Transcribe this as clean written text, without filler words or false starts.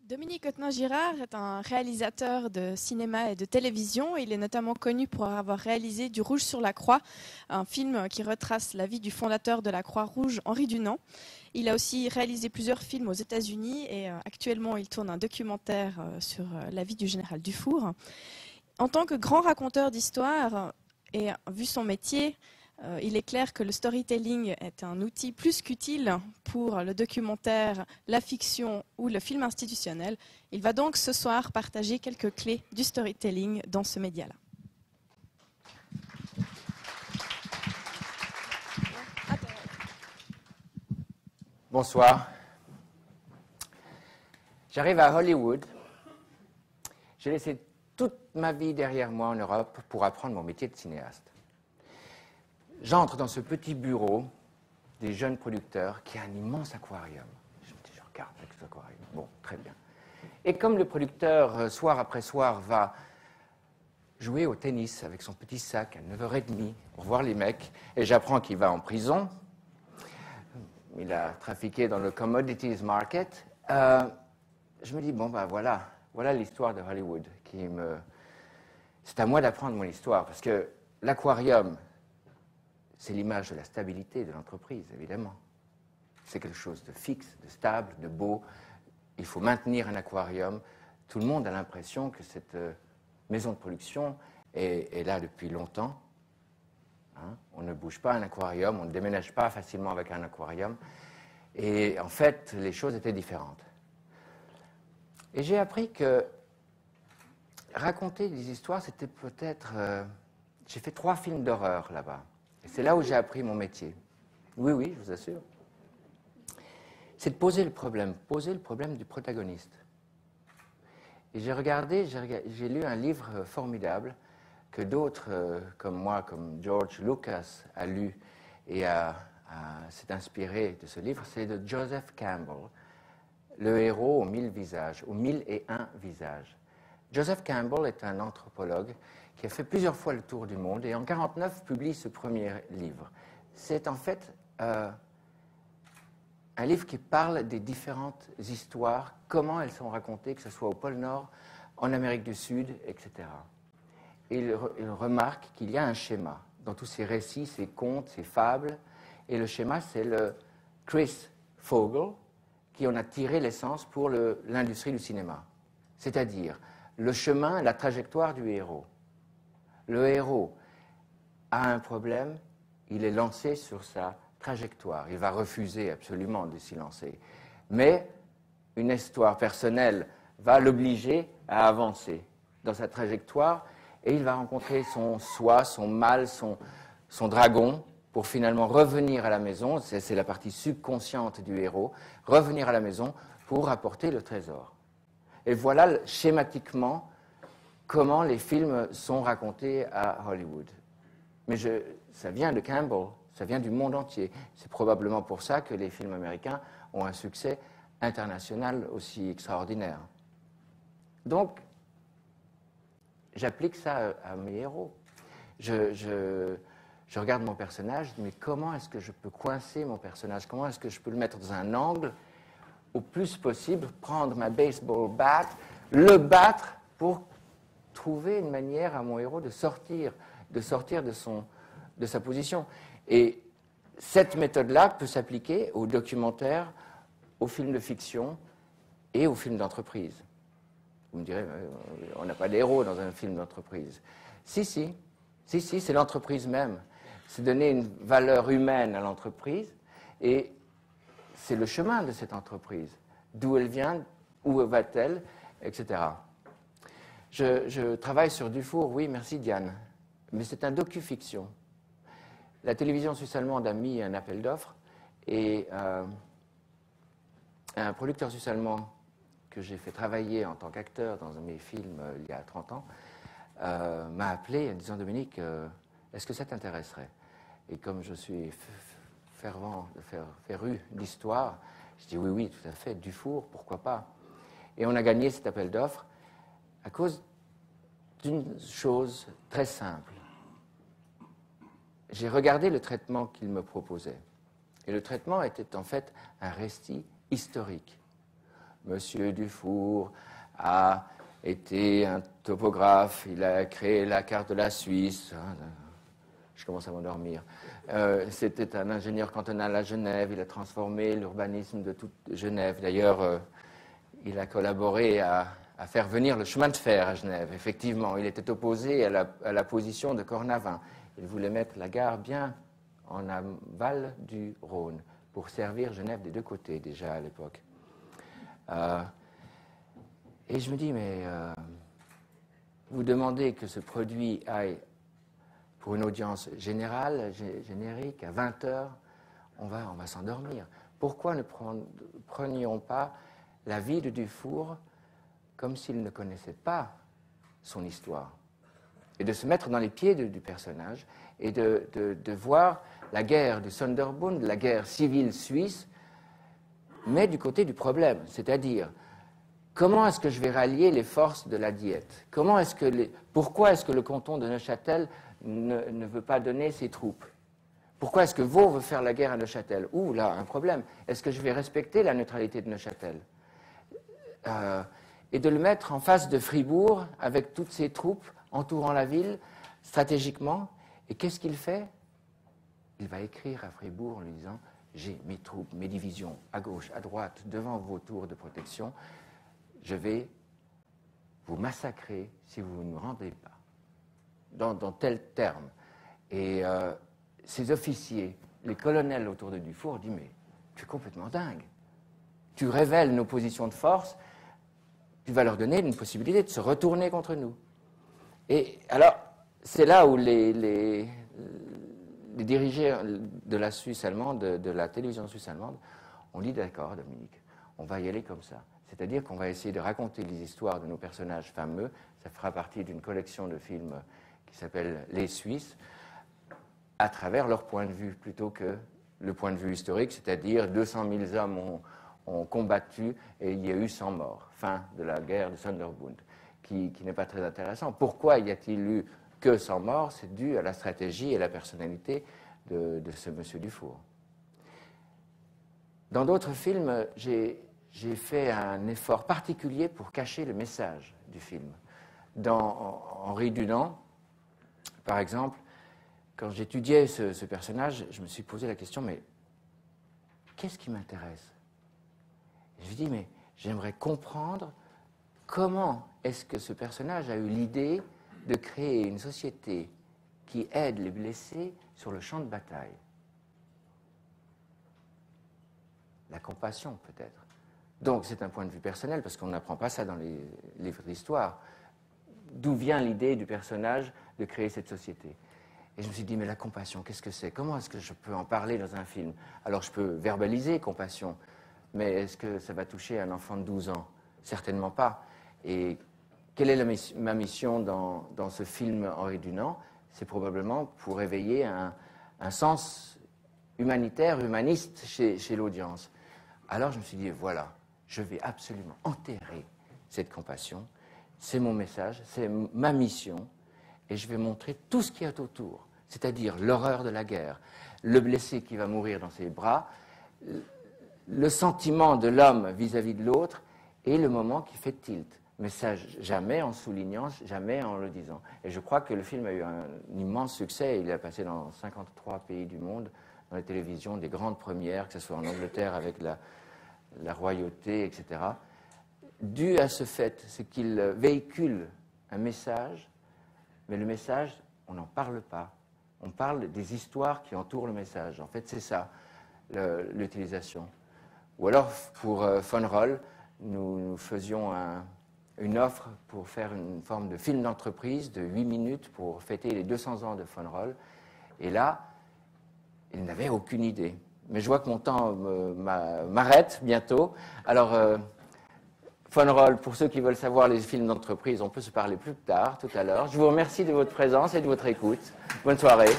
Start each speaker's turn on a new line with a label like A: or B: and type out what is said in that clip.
A: Dominique Otnin-Girard est un réalisateur de cinéma et de télévision. Il est notamment connu pour avoir réalisé Du Rouge sur la Croix, un film qui retrace la vie du fondateur de la Croix-Rouge, Henri Dunant. Il a aussi réalisé plusieurs films aux États-Unis et actuellement il tourne un documentaire sur la vie du général Dufour. En tant que grand raconteur d'histoire et vu son métier, il est clair que le storytelling est un outil plus qu'utile pour le documentaire, la fiction ou le film institutionnel. Il va donc ce soir partager quelques clés du storytelling dans ce média-là.
B: Bonsoir. J'arrive à Hollywood. J'ai laissé toute ma vie derrière moi en Europe pour apprendre mon métier de cinéaste. J'entre dans ce petit bureau des jeunes producteurs qui a un immense aquarium. Je me dis, je regarde avec cet aquarium. Bon, très bien. Et comme le producteur, soir après soir, va jouer au tennis avec son petit sac à 9h30 pour voir les mecs, et j'apprends qu'il va en prison, il a trafiqué dans le commodities market, je me dis, bon, ben voilà l'histoire de Hollywood. C'est à moi d'apprendre mon histoire, parce que l'aquarium, c'est l'image de la stabilité de l'entreprise, évidemment. C'est quelque chose de fixe, de stable, de beau. Il faut maintenir un aquarium. Tout le monde a l'impression que cette maison de production est là depuis longtemps. Hein? On ne bouge pas un aquarium, on ne déménage pas facilement avec un aquarium. Et en fait, les choses étaient différentes. Et j'ai appris que raconter des histoires, c'était peut-être... J'ai fait 3 films d'horreur là-bas. Et c'est là où j'ai appris mon métier. Oui, oui, je vous assure. C'est de poser le problème du protagoniste. Et j'ai lu un livre formidable que d'autres, comme moi, comme George Lucas, a lu et s'est inspiré de ce livre. C'est de Joseph Campbell, Le héros aux 1000 visages, aux 1001 visages. Joseph Campbell est un anthropologue qui a fait plusieurs fois le tour du monde et en 1949 publie ce premier livre. C'est en fait un livre qui parle des différentes histoires, comment elles sont racontées, que ce soit au pôle Nord, en Amérique du Sud, etc. Et il remarque qu'il y a un schéma dans tous ces récits, ces contes, ces fables. Et le schéma, c'est le Chris Fogel, qui en a tiré l'essence pour l'industrie du cinéma. C'est-à-dire le chemin, la trajectoire du héros. Le héros a un problème, il est lancé sur sa trajectoire. Il va refuser absolument de s'y lancer. Mais une histoire personnelle va l'obliger à avancer dans sa trajectoire et il va rencontrer son soi, son mal, son dragon pour finalement revenir à la maison. C'est la partie subconsciente du héros. Revenir à la maison pour apporter le trésor. Et voilà schématiquement comment les films sont racontés à Hollywood. Mais ça vient de Campbell, ça vient du monde entier. C'est probablement pour ça que les films américains ont un succès international aussi extraordinaire. Donc, j'applique ça à mes héros. Je regarde mon personnage, je dis, mais comment est-ce que je peux coincer mon personnage? Comment est-ce que je peux le mettre dans un angle au plus possible, prendre ma baseball bat, le battre pour trouver une manière à mon héros de sortir de sa position. Et cette méthode-là peut s'appliquer aux documentaires, aux films de fiction et aux films d'entreprise. Vous me direz, on n'a pas d'héros dans un film d'entreprise. Si, c'est l'entreprise même. C'est donner une valeur humaine à l'entreprise et c'est le chemin de cette entreprise. D'où elle vient, où va-t-elle, etc. Je travaille sur Dufour, oui, merci Diane, mais c'est un docu-fiction. La télévision suisse-allemande a mis un appel d'offres et un producteur suisse-allemand que j'ai fait travailler en tant qu'acteur dans un de mes films il y a 30 ans m'a appelé en disant « Dominique, est-ce que ça t'intéresserait ?» Et comme je suis féru d'histoire, je dis « Oui, tout à fait, Dufour, pourquoi pas ?» Et on a gagné cet appel d'offres à cause d'une chose très simple. J'ai regardé le traitement qu'il me proposait. Et le traitement était en fait un récit historique Monsieur Dufour a été un topographe, il a créé la carte de la Suisse. Je commence à m'endormir. C'était un ingénieur cantonal à Genève, il a transformé l'urbanisme de toute Genève. D'ailleurs, il a collaboré à faire venir le chemin de fer à Genève. Effectivement, il était opposé à la position de Cornavin. Il voulait mettre la gare bien en aval du Rhône pour servir Genève des deux côtés déjà à l'époque. Et je me dis, mais vous demandez que ce produit aille pour une audience générale, générique, à 20 heures, on va s'endormir. Pourquoi ne prenions pas la vie de Dufour comme s'il ne connaissait pas son histoire? Et de se mettre dans les pieds du personnage et de voir la guerre du Sonderbund, la guerre civile suisse, mais du côté du problème, c'est-à-dire comment est-ce que je vais rallier les forces de la Diète? Pourquoi est-ce que le canton de Neuchâtel ne veut pas donner ses troupes? Pourquoi est-ce que Vaud veut faire la guerre à Neuchâtel? Ouh, là, un problème. Est-ce que je vais respecter la neutralité de Neuchâtel? Et de le mettre en face de Fribourg, avec toutes ses troupes entourant la ville, stratégiquement. Et qu'est-ce qu'il fait? Il va écrire à Fribourg en lui disant « J'ai mes troupes, mes divisions, à gauche, à droite, devant vos tours de protection. Je vais vous massacrer si vous ne me rendez pas. » Dans tels termes. Et ces officiers, les colonels autour de Dufour, disent « Mais tu es complètement dingue. Tu révèles nos positions de force, tu vas leur donner une possibilité de se retourner contre nous. » Et alors, c'est là où les dirigeants de la Suisse allemande, de la télévision suisse allemande, ont dit « D'accord, Dominique, on va y aller comme ça. » C'est-à-dire qu'on va essayer de raconter les histoires de nos personnages fameux. Ça fera partie d'une collection de films qui s'appelle « Les Suisses », à travers leur point de vue, plutôt que le point de vue historique, c'est-à-dire 200 000 hommes ont combattu et il y a eu 100 morts. Fin de la guerre de Sonderbund, qui n'est pas très intéressant. Pourquoi y a-t-il eu que 100 morts? C'est dû à la stratégie et la personnalité de ce monsieur Dufour. Dans d'autres films, j'ai fait un effort particulier pour cacher le message du film. Dans Henri Dunant, par exemple, quand j'étudiais ce personnage, je me suis posé la question, mais qu'est-ce qui m'intéresse? Je me dis, mais j'aimerais comprendre comment est-ce que ce personnage a eu l'idée de créer une société qui aide les blessés sur le champ de bataille. La compassion, peut-être. Donc, c'est un point de vue personnel, parce qu'on n'apprend pas ça dans les livres d'histoire. D'où vient l'idée du personnage de créer cette société? Et je me suis dit, mais la compassion, qu'est-ce que c'est? Comment est-ce que je peux en parler dans un film? Alors, je peux verbaliser compassion, mais est-ce que ça va toucher un enfant de 12 ans? Certainement pas. Et quelle est ma mission dans ce film Henri Dunant? C'est probablement pour éveiller un sens humanitaire, humaniste chez l'audience. Alors je me suis dit, voilà, je vais absolument enterrer cette compassion. C'est mon message, c'est ma mission, et je vais montrer tout ce qu'il y a autour, c'est-à-dire l'horreur de la guerre, le blessé qui va mourir dans ses bras, le sentiment de l'homme vis-à-vis de l'autre, et le moment qui fait tilt. Mais ça, jamais en soulignant, jamais en le disant. Et je crois que le film a eu un immense succès. Il a passé dans 53 pays du monde, dans les télévisions, des grandes premières, que ce soit en Angleterre avec la royauté, etc. Dû à ce fait, c'est qu'il véhicule un message, mais le message, on n'en parle pas. On parle des histoires qui entourent le message. En fait, c'est ça, l'utilisation. Ou alors, pour Von Roll, nous faisions une offre pour faire une forme de film d'entreprise de 8 minutes pour fêter les 200 ans de Von Roll. Et là, il n'avait aucune idée. Mais je vois que mon temps m'arrête bientôt. Alors, Von Roll, pour ceux qui veulent savoir les films d'entreprise, on peut se parler plus tard, tout à l'heure. Je vous remercie de votre présence et de votre écoute. Bonne soirée.